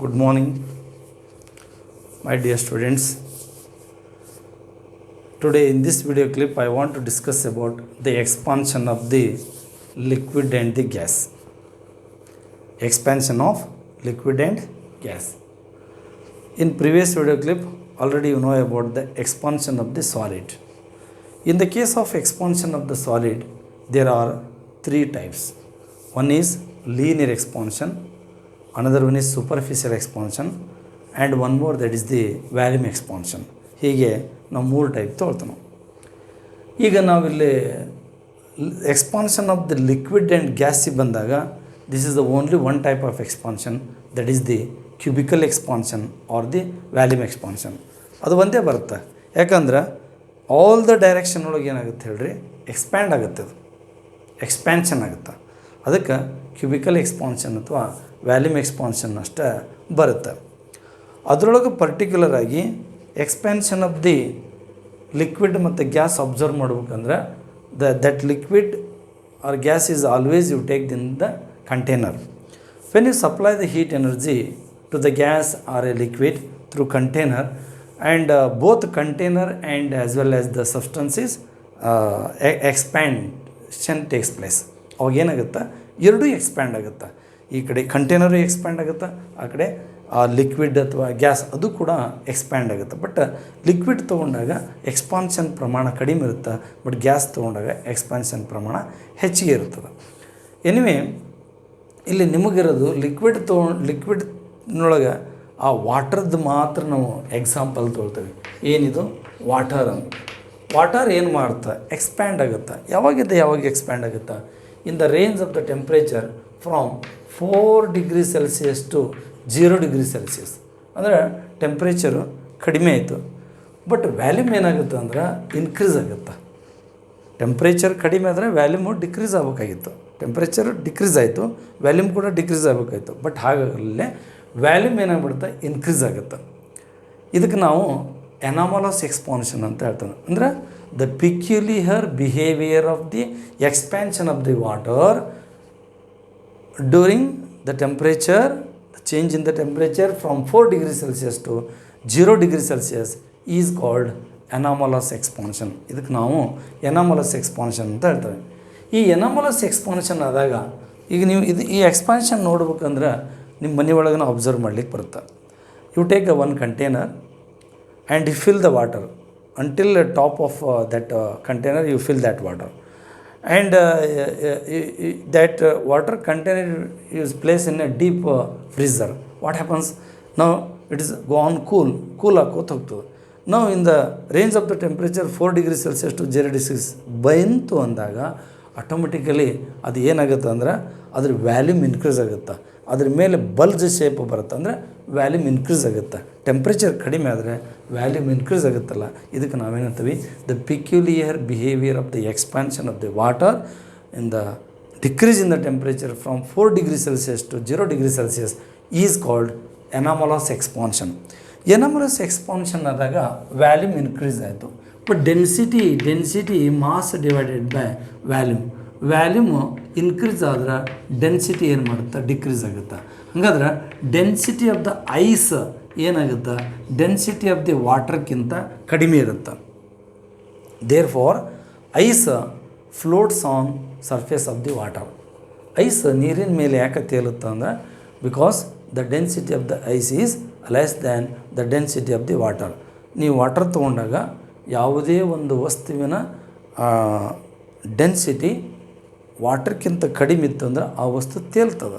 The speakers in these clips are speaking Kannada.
Good morning, my dear students. Today in this video clip I want to discuss about the expansion of the liquid and the gas. Expansion of liquid and gas. In previous video clip already you know about the expansion of the solid. In the case of expansion of the solid, there are three types. One is linear expansion, another one is superficial expansion, and one more, that is the volume expansion. ಹೀಗೆ ನಾವು ಮೂರು ಟೈಪ್ ತೊಗೊಳ್ತೀವಿ. ಈಗ ನಾವಿಲ್ಲಿ expansion of the liquid and ಗ್ಯಾಸಿಗೆ ಬಂದಾಗ this is the only one type of expansion, that is the cubical expansion or the volume expansion. ಅದು ಒಂದೇ ಬರುತ್ತೆ, ಯಾಕಂದ್ರೆ ಆಲ್ ದ ಡೈರೆಕ್ಷನ್ ಒಳಗೆ ಏನಾಗುತ್ತೆ ಹೇಳ್ರಿ, ಎಕ್ಸ್ಪ್ಯಾಂಡ್ ಆಗುತ್ತೆ, ಅದು ಎಕ್ಸ್ಪ್ಯಾನ್ಷನ್ ಆಗುತ್ತೆ. ಅದಕ್ಕೆ ಕ್ಯೂಬಿಕಲ್ ಎಕ್ಸ್ಪಾನ್ಷನ್ ಅಥವಾ ವ್ಯಾಲ್ಯೂಮ್ ಎಕ್ಸ್ಪಾನ್ಷನ್ ಅಷ್ಟೇ ಬರುತ್ತೆ. ಅದರೊಳಗೆ ಪರ್ಟಿಕ್ಯುಲರ್ ಆಗಿ ಎಕ್ಸ್ಪ್ಯಾನ್ಷನ್ ಆಫ್ ದಿ ಲಿಕ್ವಿಡ್ ಮತ್ತು ಗ್ಯಾಸ್ ಅಬ್ಸರ್ವ್ ಮಾಡ್ಬೇಕಂದ್ರೆ that liquid or gas is always you take in the container. When you supply the heat energy to the gas or a liquid through container, and both container and as well as the substances expansion takes place. ಅವಾಗ ಏನಾಗುತ್ತೆ, ಎರಡೂ ಎಕ್ಸ್ಪ್ಯಾಂಡ್ ಆಗುತ್ತೆ. ಈ ಕಡೆ ಕಂಟೈನರು ಎಕ್ಸ್ಪ್ಯಾಂಡ್ ಆಗುತ್ತೆ, ಆ ಕಡೆ ಲಿಕ್ವಿಡ್ ಅಥವಾ ಗ್ಯಾಸ್ ಅದು ಕೂಡ ಎಕ್ಸ್ಪ್ಯಾಂಡ್ ಆಗುತ್ತೆ. ಬಟ್ ಲಿಕ್ವಿಡ್ ತೊಗೊಂಡಾಗ ಎಕ್ಸ್ಪಾನ್ಷನ್ ಪ್ರಮಾಣ ಕಡಿಮೆ ಇರುತ್ತೆ, ಬಟ್ ಗ್ಯಾಸ್ ತೊಗೊಂಡಾಗ ಎಕ್ಸ್ಪಾನ್ಷನ್ ಪ್ರಮಾಣ ಹೆಚ್ಚಿಗೆ ಇರ್ತದೆ. ಎನಿವೆ ಇಲ್ಲಿ ನಿಮಗಿರೋದು ಲಿಕ್ವಿಡ್ನೊಳಗೆ ಆ ವಾಟರ್ದು ಮಾತ್ರ ನಾವು ಎಕ್ಸಾಂಪಲ್ ತೊಗೊಳ್ತೇವೆ. ಏನಿದು ವಾಟರ್ ಅಂತ. ವಾಟರ್ ಏನು ಮಾಡುತ್ತೆ, ಎಕ್ಸ್ಪ್ಯಾಂಡ್ ಆಗುತ್ತೆ. ಯಾವಾಗ ಎಕ್ಸ್ಪ್ಯಾಂಡ್ ಆಗುತ್ತೆ? In the range of the temperature from 4 degree Celsius to 0 degree Celsius. ಅಂದರೆ ಟೆಂಪ್ರೇಚರು ಕಡಿಮೆ ಆಯಿತು, ಬಟ್ ವ್ಯಾಲ್ಯೂಮ್ ಏನಾಗುತ್ತೆ ಅಂದ್ರೆ ಇನ್ಕ್ರೀಸ್ ಆಗುತ್ತೆ. ಟೆಂಪ್ರೇಚರ್ ಕಡಿಮೆ ಆದರೆ ವ್ಯಾಲ್ಯೂಮು ಡಿಕ್ರೀಸ್ ಆಗಬೇಕಾಗಿತ್ತು. ಟೆಂಪ್ರೇಚರ್ ಡಿಕ್ರೀಸ್ ಆಯಿತು, ವ್ಯಾಲ್ಯೂಮ್ ಕೂಡ ಡಿಕ್ರೀಸ್ ಆಗಬೇಕಾಯಿತು. ಬಟ್ ಹಾಗಾಗಲೇ ವ್ಯಾಲ್ಯೂಮ್ ಏನಾಗ್ಬಿಡುತ್ತೆ, ಇನ್ಕ್ರೀಸ್ ಆಗುತ್ತೆ. ಇದಕ್ಕೆ ನಾವು ಎನಾಮಲಸ್ ಎಕ್ಸ್ಪಾನ್ಷನ್ ಅಂತ ಹೇಳ್ತೇವೆ. ಅಂದರೆ the peculiar behaviour of the expansion of the water during the temperature, change in the temperature from 4 degree Celsius to 0 degree Celsius is called anomalous expansion. ಇದಕ್ಕೆ ನಾವು ಎನಾಮಲಸ್ ಎಕ್ಸ್ಪಾನ್ಷನ್ ಅಂತ ಹೇಳ್ತೇವೆ. ಈ ಎನಾಮಲಸ್ ಎಕ್ಸ್ಪಾನ್ಷನ್ ಆದಾಗ ಈಗ ನೀವು ಈ ಎಕ್ಸ್ಪಾನ್ಷನ್ ನೋಡ್ಬೇಕಂದ್ರೆ ನಿಮ್ಮ ಮನೆ ಒಳಗೆ ಅಬ್ಸರ್ವ್ ಮಾಡ್ಲಿಕ್ಕೆ ಬರುತ್ತೆ. You take one container and you fill the water until top of that container, you fill that water and that water container is placed in a deep freezer. What happens now? It is go on cool ಆಗೋತ ಹೋಗ್ತದೆ. ನಾವು in the range of the temperature 4 degree Celsius to 0 degree ಬಂತು ಅಂದಾಗ ಆಟೋಮೆಟಿಕಲಿ ಅದು ಏನಾಗುತ್ತೆ ಅಂದ್ರೆ ಅದ್ರ ವ್ಯಾಲ್ಯೂಮ್ ಇನ್ಕ್ರೀಸ್ ಆಗುತ್ತೆ, ಅದ್ರ ಮೇಲೆ ಬಲ್ಜ್ ಶೇಪ್ ಬರುತ್ತೆ. ಅಂದರೆ ವ್ಯಾಲ್ಯೂಮ್ ಇನ್ಕ್ರೀಸ್ ಆಗುತ್ತೆ. ಟೆಂಪ್ರೇಚರ್ ಕಡಿಮೆ ಆದರೆ ವ್ಯಾಲ್ಯೂಮ್ ಇನ್ಕ್ರೀಸ್ ಆಗುತ್ತಲ್ಲ, ಇದಕ್ಕೆ ನಾವೇನಂತೀವಿ, the peculiar behaviour of the expansion of the water in the decrease in the temperature from 4 degree Celsius to 0 degree Celsius is called anomalous expansion. Anomalous expansion ಆದಾಗ ವ್ಯಾಲ್ಯೂಮ್ ಇನ್ಕ್ರೀಸ್ ಆಯಿತು, but density mass divided by volume increase ಆದ್ರೆ ಡೆನ್ಸಿಟಿ ಏನು ಮಾಡುತ್ತೆ, ಡಿಕ್ರೀಸ್ ಆಗುತ್ತೆ. ಹಾಗಾದ್ರೆ ಡೆನ್ಸಿಟಿ ಆಫ್ ದ ಐಸ್ ಏನಾಗುತ್ತೆ, ಡೆನ್ಸಿಟಿ ಆಫ್ ದಿ ವಾಟರ್ಕ್ಕಿಂತ ಕಡಿಮೆ ಇರುತ್ತೆ. Therefore ice floats on surface of the water. Ice ನೀರಿನ ಮೇಲೆ ಯಾಕೆ ತೇಲುತ್ತೆ ಅಂದರೆ because the density of the ice is less than the density of the water. ನೀವು ವಾಟರ್ ತೊಗೊಂಡಾಗ ಯಾವುದೇ ಒಂದು ವಸ್ತುವಿನ ಡೆನ್ಸಿಟಿ ವಾಟರ್ಕ್ಕಿಂತ ಕಡಿಮೆ ಇತ್ತು ಅಂದ್ರೆ ಆ ವಸ್ತು ತೇಲ್ತದೆ.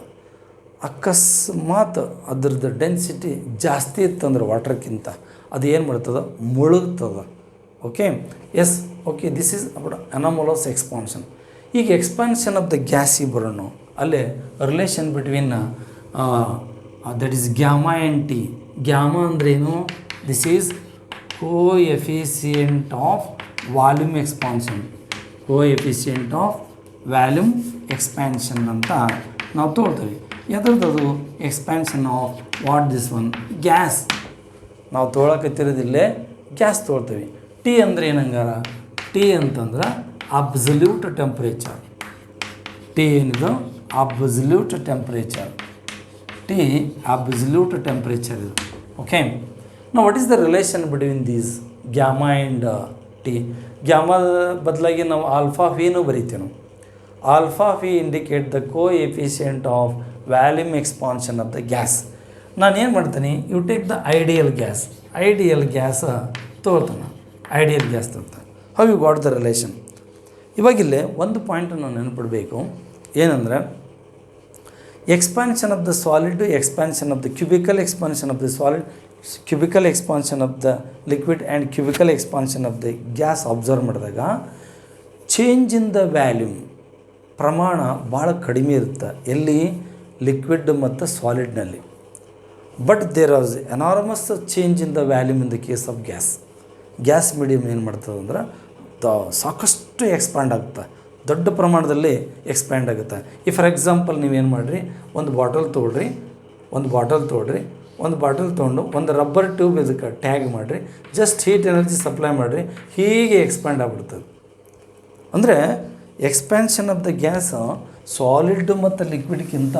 ಅಕಸ್ಮಾತ್ ಅದ್ರದ್ದು ಡೆನ್ಸಿಟಿ ಜಾಸ್ತಿ ಇತ್ತಂದ್ರೆ ವಾಟರ್ಕ್ಕಿಂತ ಅದು ಏನು ಮಾಡ್ತದೆ, ಮುಳುಗ್ತದೆ. Okay this is about anomalous expansion. ಈಗ ಎಕ್ಸ್ಪಾನ್ಷನ್ ಆಫ್ ದ ಗ್ಯಾಸಿಗೆ ಬರೋಣ. ಅಲ್ಲೇ relation between that is gamma and T. Gamma ಅಂದ್ರೇನು, this is coefficient of volume expansion. Coefficient of volume expansion ಅಂತ ನಾವು ತೊಗೊಳ್ತೀವಿ. ಎದ್ರದ್ದು expansion of what this one, gas. ನಾವು ತೊಗೊಳಕತ್ತಿರೋದಿಲ್ಲೇ ಗ್ಯಾಸ್ ತೊಗೊಳ್ತೀವಿ. ಟಿ ಅಂದರೆ ಏನಂಗಾರ, ಟಿ ಅಂತಂದ್ರೆ ಅಬ್ಸಲ್ಯೂಟ್ ಟೆಂಪ್ರೇಚರ್. ಟಿ ಏನಿದು absolute temperature. T absolute temperature. Okay. Now what is the relation between these gamma and T? Gamma ಬದಲಾಗಿ ನಾವು ಆಲ್ಫಾ ವಿನೂ ಬರಿತೀವಿ ನಾವು. Alpha V indicate the coefficient of volume expansion of the gas. ನಾನು ಏನು ಮಾಡ್ತೀನಿ, you take the ideal gas ತೊಗೊಳ್ತಾನೆ, ಐಡಿಯಲ್ ಗ್ಯಾಸ್ ತೊಗೊಳ್ತಾನೆ. How you got the relation? ಇವಾಗಿಲ್ಲೇ ಒಂದು ಪಾಯಿಂಟನ್ನು ನೆನಪಿಡಬೇಕು, ಏನಂದರೆ expansion of the solid to expansion of the cubical expansion of the solid, cubical expansion of the liquid and cubical expansion of the gas observe ಮಾಡಿದಾಗ ಚೇಂಜ್ ಇನ್ ದ ವ್ಯಾಲ್ಯೂಮ್ ಪ್ರಮಾಣ ಭಾಳ ಕಡಿಮೆ ಇರುತ್ತೆ ಎಲ್ಲಿ, ಲಿಕ್ವಿಡ್ ಮತ್ತು ಸಾಲಿಡ್ನಲ್ಲಿ. But there was enormous change in the volume in the case of gas medium ಏನು ಮಾಡ್ತದೆ ಅಂದ್ರೆ ಸಾಕಷ್ಟು ಎಕ್ಸ್ಪ್ಯಾಂಡ್ ಆಗುತ್ತೆ, ದೊಡ್ಡ ಪ್ರಮಾಣದಲ್ಲಿ ಎಕ್ಸ್ಪ್ಯಾಂಡ್ ಆಗುತ್ತೆ. ಈ ಫಾರ್ ಎಕ್ಸಾಂಪಲ್ ನೀವೇನು ಮಾಡಿರಿ, ಒಂದು ಬಾಟಲ್ ತೊಗೊಂಡು ಒಂದು ರಬ್ಬರ್ ಟ್ಯೂಬ್ ಇದಕ್ಕೆ ಟ್ಯಾಗ್ ಮಾಡಿರಿ, ಜಸ್ಟ್ ಹೀಟ್ ಎನರ್ಜಿ ಸಪ್ಲೈ ಮಾಡಿರಿ, ಹೀಗೆ ಎಕ್ಸ್ಪ್ಯಾಂಡ್ ಆಗಿಬಿಡ್ತದೆ. ಅಂದರೆ expansion of the gas solid ಮತ್ತು ಲಿಕ್ವಿಡ್ಗಿಂತ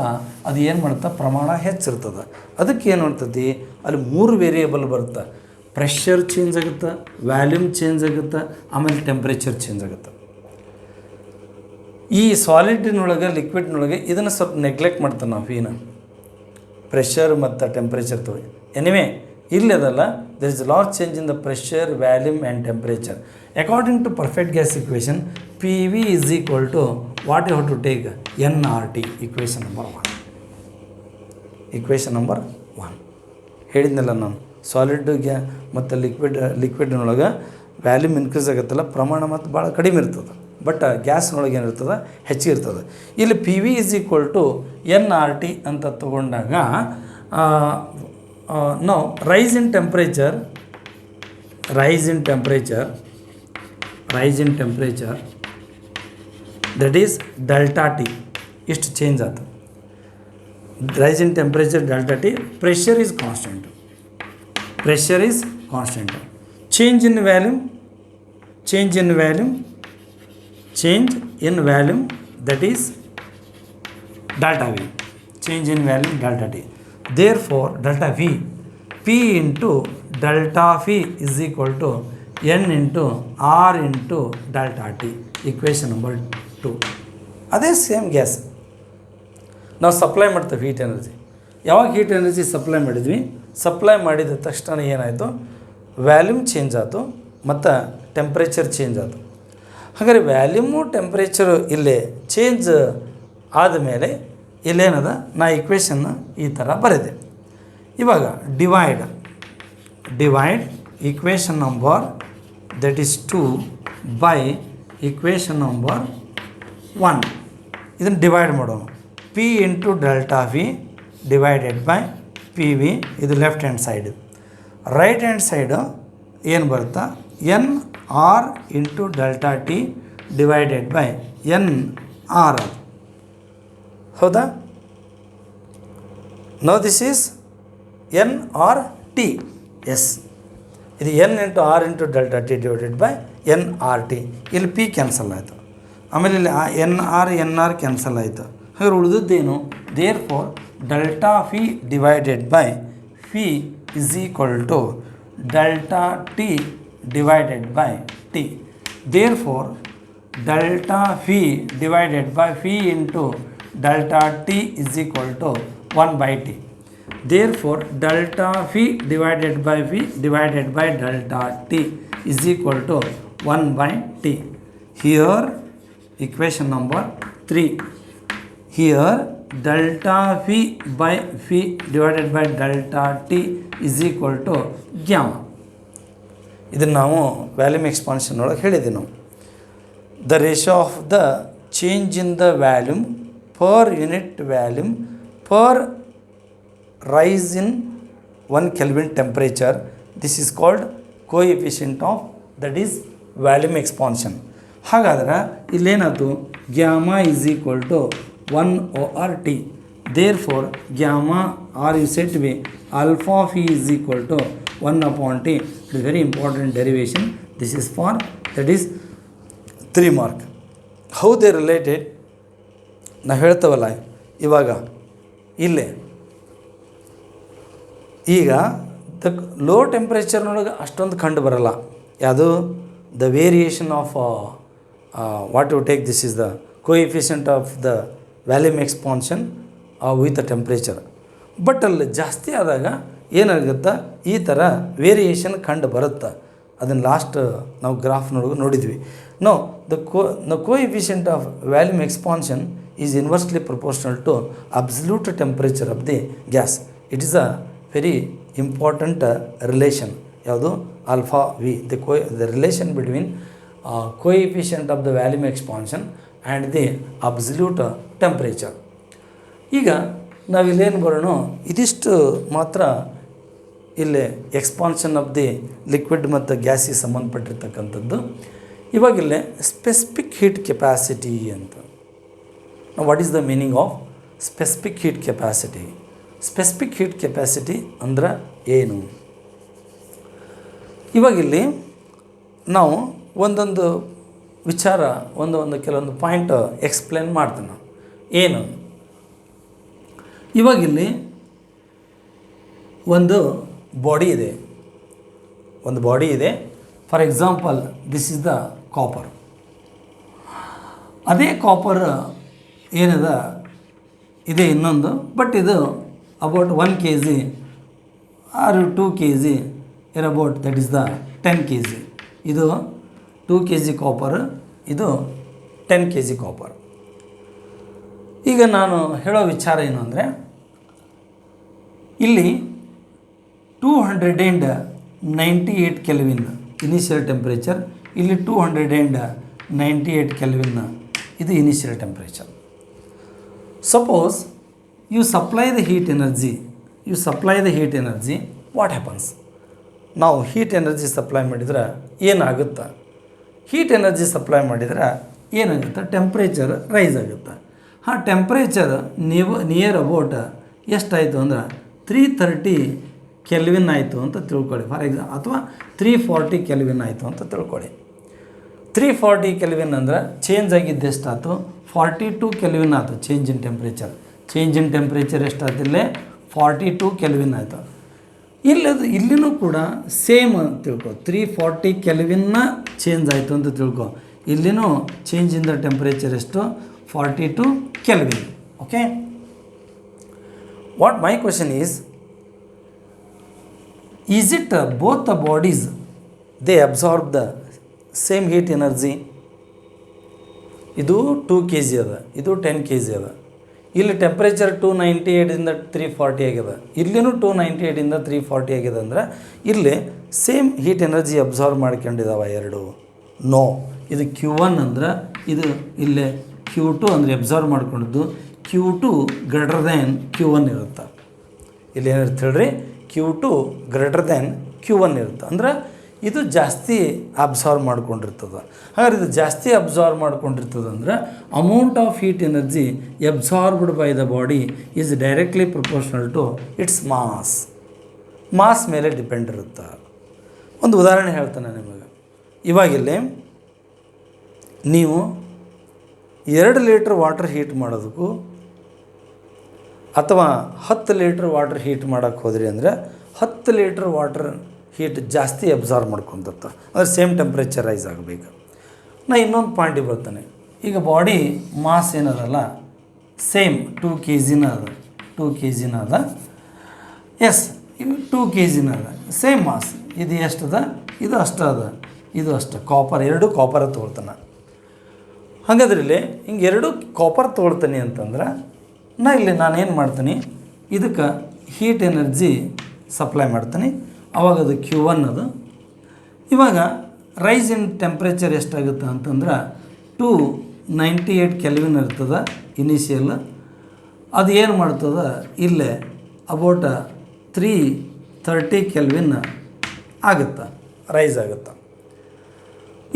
ಅದು ಏನು ಮಾಡುತ್ತೆ, ಪ್ರಮಾಣ ಹೆಚ್ಚಿರ್ತದೆ. ಅದಕ್ಕೆ ಏನು ಮಾಡ್ತದೆ, ಅಲ್ಲಿ 3 ವೇರಿಯೇಬಲ್ ಬರುತ್ತೆ. ಪ್ರೆಷರ್ ಚೇಂಜ್ ಆಗುತ್ತೆ, ವ್ಯಾಲ್ಯೂಮ್ ಚೇಂಜ್ ಆಗುತ್ತೆ, ಆಮೇಲೆ ಟೆಂಪ್ರೇಚರ್ ಚೇಂಜ್ ಆಗುತ್ತೆ. ಈ ಸಾಲಿಡ್ನೊಳಗೆ ಲಿಕ್ವಿಡ್ನೊಳಗೆ ಇದನ್ನು ಸ್ವಲ್ಪ ನೆಗ್ಲೆಕ್ಟ್ ಮಾಡ್ತಾನೆ ನಾವು, ವೀನ ಪ್ರೆಷರ್ ಮತ್ತು ಟೆಂಪ್ರೇಚರ್ ತೊಗೊಳ್ಳಿ. ಎನಿವೆ ಇಲ್ಲಿ ಅದಲ್ಲ, there is large change in the pressure, volume and temperature. According to perfect gas equation, P V is equal to what you have to take NRT, equation number 1. ಹೇಳಿದ್ನಲ್ಲ ನಾನು, ಸಾಲಿಡ್ ಮತ್ತು ಲಿಕ್ವಿಡ್ನೊಳಗೆ ವ್ಯಾಲ್ಯೂಮ್ ಇನ್ಕ್ರೀಸ್ ಆಗುತ್ತಲ್ಲ, ಪ್ರಮಾಣ ಮತ್ತು ಭಾಳ ಕಡಿಮೆ ಇರ್ತದೆ. ಬಟ್ ಗ್ಯಾಸ್ನೊಳಗೆ ಏನಿರ್ತದೆ, ಹೆಚ್ಚಿಗೆ ಇರ್ತದೆ. ಇಲ್ಲಿ P V is equal to NRT ಅಂತ ತಗೊಂಡಾಗ ನಾವು rise in temperature that is delta T, ಇಷ್ಟು ಚೇಂಜ್ ಆಯ್ತು. Rise in temperature delta T, pressure is constant. Change in volume that is delta V, change in value delta T. Therefore delta V, P into delta V is equal to N into R into delta T, equation number 2. ಅದೇ ಸೇಮ್ ಗ್ಯಾಸ್ ನಾವು ಸಪ್ಲೈ ಮಾಡ್ತೇವೆ ಹೀಟ್ ಎನರ್ಜಿ. ಯಾವಾಗ ಹೀಟ್ ಎನರ್ಜಿ ಸಪ್ಲೈ ಮಾಡಿದ ತಕ್ಷಣ ಏನಾಯಿತು, ವ್ಯಾಲ್ಯೂಮ್ ಚೇಂಜ್ ಆಯಿತು ಮತ್ತು ಟೆಂಪ್ರೇಚರ್ ಚೇಂಜ್ ಆಯಿತು. ಹಾಗಾದರೆ ವ್ಯಾಲ್ಯೂಮು ಟೆಂಪ್ರೇಚರು ಇಲ್ಲೇ ಚೇಂಜ್ ಆದಮೇಲೆ ಇಲ್ಲೇನದ, ನಾ ಇಕ್ವೇಷನ್ನ ಈ ಥರ ಬರೆದೆ. ಇವಾಗ divide equation number that is 2 by equation number 1. ಇದನ್ನು ಡಿವೈಡ್ ಮಾಡೋಣ. P into delta V divided by P V, ಇದು left hand side. Right hand side ಏನು ಬರುತ್ತಾ, NR into delta T divided by NR. ಹೌದಾ? No this is NRT. Yes, ಇದು N into R into delta T divided by NRT. ಇಲ್ಲಿ P ಕ್ಯಾನ್ಸಲ್ ಆಯಿತು, ಆಮೇಲೆ ಇಲ್ಲಿ NR ಕ್ಯಾನ್ಸಲ್ ಆಯಿತು. ಹಾಗಾದ್ರೆ ಉಳಿದದ್ದೇನು, there for delta V divided by V is equal to delta T divided by T. Therefore delta phi divided by phi into delta T is equal to 1 by T. Therefore delta phi divided by phi divided by delta T is equal to 1 by T. Here equation number 3. Here delta phi by phi divided by delta T is equal to gamma. ಇದನ್ನು ನಾವು ವ್ಯಾಲ್ಯೂಮ್ ಎಕ್ಸ್ಪಾನ್ಷನ್ ಒಳಗೆ ಹೇಳಿದ್ದೀವಿ ನಾವು. The ratio of the change in the volume per unit volume per rise in 1 Kelvin temperature, this is called coefficient of that is volume expansion. ಹಾಗಾದ್ರೆ ಇಲ್ಲೇನಾಯ್ತು, gamma is equal to 1/T. Therefore gamma are you set b alpha phi is equal to 1/T. It is very important derivation. This is for, that is 3 mark. How they related ನಾವು ಹೇಳ್ತೇವಲ್ಲ, ಇವಾಗ ಇಲ್ಲೇ ಈಗ ದ ಲೋ ಟೆಂಪ್ರೇಚರ್ನೊಳಗೆ ಅಷ್ಟೊಂದು ಕಂಡು ಬರಲ್ಲ. ಯಾವುದು the variation of what you take, this is the coefficient of the volume expansion with the temperature. But ಅಲ್ಲಿ ಜಾಸ್ತಿ ಆದಾಗ ಏನಾಗುತ್ತೆ, ಈ ಥರ ವೇರಿಯೇಷನ್ ಕಂಡು ಬರುತ್ತೆ. ಅದನ್ನು ಲಾಸ್ಟ್ ನಾವು ಗ್ರಾಫ್ನೊಳಗೆ ನೋಡಿದ್ವಿ. No the coefficient of volume expansion is inversely proportional to absolute temperature of the gas. It is a very important relation. ಯಾವುದು? Alpha V, the relation between coefficient of the volume expansion and the absolute temperature. ಈಗ ನಾವಿಲ್ಲೇನು ಬರೋಣ, ಇದಿಷ್ಟು ಮಾತ್ರ ಇಲ್ಲಿ ಎಕ್ಸ್ಪಾನ್ಷನ್ ಆಫ್ ದಿ ಲಿಕ್ವಿಡ್ ಮತ್ತು ಗ್ಯಾಸಿಗೆ ಸಂಬಂಧಪಟ್ಟಿರ್ತಕ್ಕಂಥದ್ದು. ಇವಾಗಿಲ್ಲೇ ಸ್ಪೆಸಿಫಿಕ್ ಹೀಟ್ ಕೆಪಾಸಿಟಿ ಅಂತ. What is the meaning of specific heat capacity? Specific heat capacity ಅಂದ್ರೆ ಏನು? ಇವಾಗಿಲ್ಲಿ ನಾವು ಒಂದೊಂದು ವಿಚಾರ, ಕೆಲವೊಂದು ಪಾಯಿಂಟ್ ಎಕ್ಸ್ಪ್ಲೇನ್ ಮಾಡ್ತೀನಿ. ಏನು? ಇವಾಗಿಲ್ಲಿ ಒಂದು ಬಾಡಿ ಇದೆ. For example, this is the copper. ಅದೇ ಕಾಪರ್ ಏನದ ಇದೆ ಇನ್ನೊಂದು, ಬಟ್ ಇದು about 1 kg or 2 kg about, that is the 10 kg. ಇದು 2 kg ಕಾಪರ್, ಇದು 10 kg ಕಾಪರ್. ಈಗ ನಾನು ಹೇಳೋ ವಿಚಾರ ಏನು ಅಂದರೆ, ಇಲ್ಲಿ 298 ಕೆಲ್ವಿನ್ ಇನಿಷಿಯಲ್ ಟೆಂಪ್ರೇಚರ್, ಇಲ್ಲಿ 298 ಕೆಲ್ವಿನ್ ಇದು initial temperature. Suppose you supply the heat energy, what happens? ನಾವು ಹೀಟ್ ಎನರ್ಜಿ ಸಪ್ಲೈ ಮಾಡಿದ್ರೆ ಏನಾಗುತ್ತೆ? ಹೀಟ್ ಎನರ್ಜಿ ಸಪ್ಲೈ ಮಾಡಿದ್ರೆ ಏನಾಗುತ್ತೆ? ಟೆಂಪ್ರೇಚರ್ ರೈಸ್ ಆಗುತ್ತೆ. ಟೆಂಪ್ರೇಚರ್ ನಿಯರ್ ಅಬೌಟ್ ಎಷ್ಟಾಯಿತು ಅಂದ್ರೆ 330 ಕೆಲ್ವಿನ್ ಆಯಿತು ಅಂತ ತಿಳ್ಕೊಳ್ಳಿ. ಫಾರ್ ಎಕ್ಸಾಂಪಲ್, ಅಥವಾ 340 ಕೆಲ್ವಿನ್ ಆಯಿತು ಅಂತ ತಿಳ್ಕೊಳ್ಳಿ. 340 ಕೆಲ್ವಿನ್ ಅಂದ್ರೆ ಚೇಂಜ್ ಆಗಿದ್ದು ಎಷ್ಟಾಯ್ತು? 42 ಕೆಲ್ವಿನ್ ಆಯಿತು ಚೇಂಜ್ ಇನ್ ಟೆಂಪ್ರೇಚರ್. ಎಷ್ಟಾಯ್ತಿಲ್ಲೇ? 42 ಕೆಲ್ವಿನ್ ಆಯಿತು. ಇಲ್ಲಿನೂ ಕೂಡ ಸೇಮ್ ತಿಳ್ಕೊ, 340 ಕೆಲ್ವಿನ್ನ ಚೇಂಜ್ ಆಯಿತು ಅಂತ ತಿಳ್ಕೊ. ಇಲ್ಲಿನೂ ಚೇಂಜ್ ಇನ್ ದ ಟೆಂಪ್ರೇಚರ್ ಎಷ್ಟು? 42 kelvin. Okay, what my question is it both the bodies they absorb the same heat energy? ಇದು 2 kg ಅದ, ಇದು 10 kg ಅದ. ಇಲ್ಲಿ ಟೆಂಪ್ರೇಚರ್ 298 340 ಆಗಿದೆ, ಇಲ್ಲಿನೂ 298 340 ಆಗಿದೆ. ಅಂದರೆ ಇಲ್ಲಿ ಸೇಮ್ ಹೀಟ್ ಎನರ್ಜಿ ಅಬ್ಸಾರ್ವ್ ಮಾಡ್ಕೊಂಡಿದ್ದಾವೆ ಎರಡು? ನೋ. ಇದು Q1 ಅಂದ್ರೆ ಇದು ಇಲ್ಲೇ Q2 ಅಂದರೆ ಅಬ್ಸಾರ್ವ್ ಮಾಡ್ಕೊಂಡಿದ್ದು. Q2 ಗ್ರೇಟರ್ ದ್ಯಾನ್ Q1 ಇರುತ್ತೆ. ಇಲ್ಲಿ ಏನಿರುತ್ತೆ ಹೇಳ್ರಿ? Q2 ಗ್ರೇಟರ್ ದ್ಯಾನ್ Q1 ಇರುತ್ತೆ. ಅಂದ್ರೆ ಇದು ಜಾಸ್ತಿ ಅಬ್ಸಾರ್ವ್ ಮಾಡ್ಕೊಂಡಿರ್ತದೆ. ಹಾಗಾದ್ರೆ ಇದು ಜಾಸ್ತಿ ಅಬ್ಸಾರ್ವ್ ಮಾಡ್ಕೊಂಡಿರ್ತದೆ ಅಂದರೆ amount of heat energy absorbed by the body is directly proportional to its mass ಮೇಲೆ ಡಿಪೆಂಡ್ ಇರುತ್ತೆ. ಒಂದು ಉದಾಹರಣೆ ಹೇಳ್ತಾನೆ ನಿಮಗೆ. ಇವಾಗಿಲ್ಲಿ ನೀವು 2 ಲೀಟ್ರ್ ವಾಟರ್ ಹೀಟ್ ಮಾಡೋದಕ್ಕೂ ಅಥವಾ 10 ಲೀಟ್ರ್ ವಾಟರ್ ಹೀಟ್ ಮಾಡೋಕ್ಕೆ ಹೋದ್ರಿ ಅಂದರೆ 10 ಲೀಟ್ರ್ ವಾಟರ್ ಹೀಟ್ ಜಾಸ್ತಿ ಅಬ್ಸಾರ್ವ್ ಮಾಡ್ಕೊತಿರ್ತಾರೆ. ಅಂದರೆ ಸೇಮ್ ಟೆಂಪ್ರೇಚರ್ ರೈಸ್ ಆಗಬೇಕು. ನಾ ಇನ್ನೊಂದು ಪಾಯಿಂಟಿಗೆ ಬರ್ತಾನೆ. ಈಗ ಬಾಡಿ ಮಾಸ್ ಏನದಲ್ಲ ಸೇಮ್ 2 kg ಅದ, 2 kg ಅದ. ಎಸ್, ಇದು 2 kg ಅದ, ಸೇಮ್ ಮಾಸ್. ಇದು ಎಷ್ಟದ? ಇದು ಅಷ್ಟು ಅದ, ಇದು ಅಷ್ಟು. ಕಾಪರ್, ಎರಡು ಕಾಪರ್ ತೊಗೊಳ್ತಾನೆ. ಹಾಗಾದ್ರೆ ಇಲ್ಲಿ ಹಿಂಗೆ ಎರಡು ಕಾಪರ್ ತೊಗೊಳ್ತಾನೆ ಅಂತಂದ್ರೆ ನಾನೇನು ಮಾಡ್ತೀನಿ, ಇದಕ್ಕೆ ಹೀಟ್ ಎನರ್ಜಿ ಸಪ್ಲೈ ಮಾಡ್ತೀನಿ. ಆವಾಗ ಅದು Q1 ಅದು. ಇವಾಗ ರೈಸ್ ಇನ್ ಟೆಂಪ್ರೇಚರ್ ಎಷ್ಟಾಗುತ್ತೆ ಅಂತಂದ್ರೆ 298 ಕೆಲ್ವಿನ್ ಇರ್ತದೆ ಇನಿಷಿಯಲ್. ಅದು ಏನು ಮಾಡ್ತದೆ, ಇಲ್ಲೇ ಅಬೌಟ್ 330 ಕೆಲ್ವಿನ್ ಆಗುತ್ತೆ, ರೈಸ್ ಆಗುತ್ತೆ.